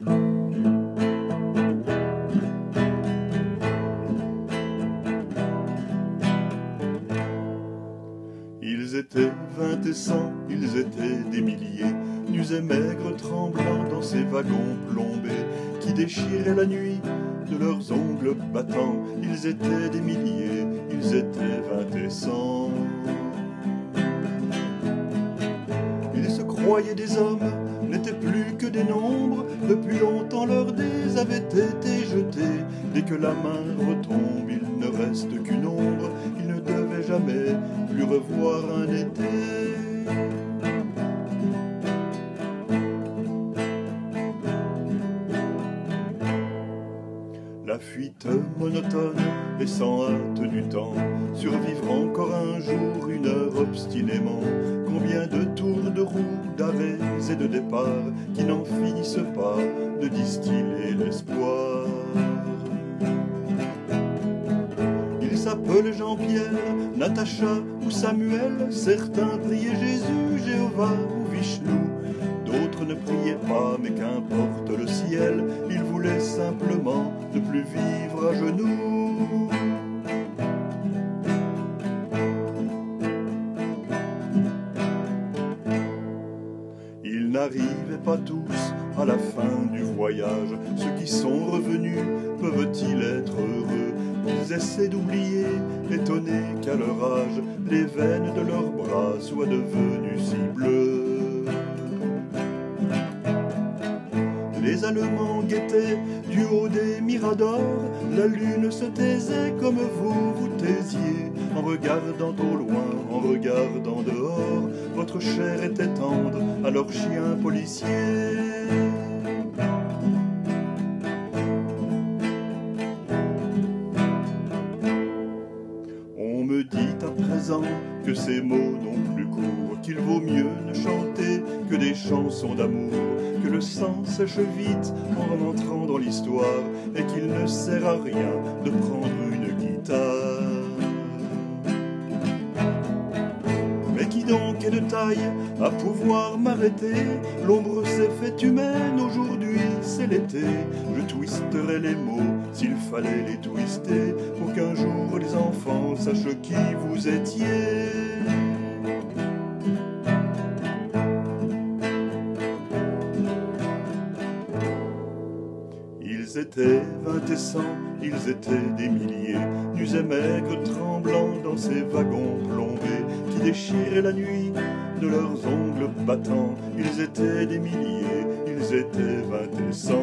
Ils étaient 20 et 100, ils étaient des milliers, nus et maigres tremblants dans ces wagons plombés, qui déchiraient la nuit de leurs ongles battants. Ils étaient des milliers, ils étaient 20 et 100. Ils se croyaient des hommes, n'étaient plus que des nombres. Depuis longtemps leurs dés avaient été jetés. Dès que la main retombe, il ne reste qu'une ombre. Ils ne devaient jamais plus revoir un été. La fuite monotone et sans hâte du temps, survivre encore un jour, une heure obstinément. Combien de tours de roue, d'arrêts et de départs qui n'en finissent pas de distiller l'espoir. Ils s'appellent Jean-Pierre, Natacha ou Samuel. Certains priaient Jésus, Jéhovah ou Vishnu. D'autres ne priaient pas, mais qu'importe le ciel, ils voulaient simplement ne plus vivre à genoux. Ils n'arrivaient pas tous à la fin du voyage. Ceux qui sont revenus, peuvent-ils être heureux? Ils essaient d'oublier, étonnés qu'à leur âge, les veines de leurs bras soient devenues si bleues. Les Allemands guettaient du haut des miradors. La lune se taisait comme vous vous taisiez. En regardant au loin, en regardant dehors, votre chair était tendre à leurs chiens policiers. On me dit à présent que ces mots n'ont plus cours, qu'il vaut mieux ne chanter que des chansons d'amour, que le sang sèche vite en rentrant dans l'histoire et qu'il ne sert à rien de prendre une guitare. Mais qui donc est de taille à pouvoir m'arrêter? L'ombre s'est fait humaine, aujourd'hui c'est l'été. Je twisterai les mots s'il fallait les twister, pour qu'un jour les enfants sachent qui vous étiez. Ils étaient 20 et 100, ils étaient des milliers, nus et maigres tremblants dans ces wagons plombés, qui déchiraient la nuit de leurs ongles battants. Ils étaient des milliers, ils étaient 20 et 100.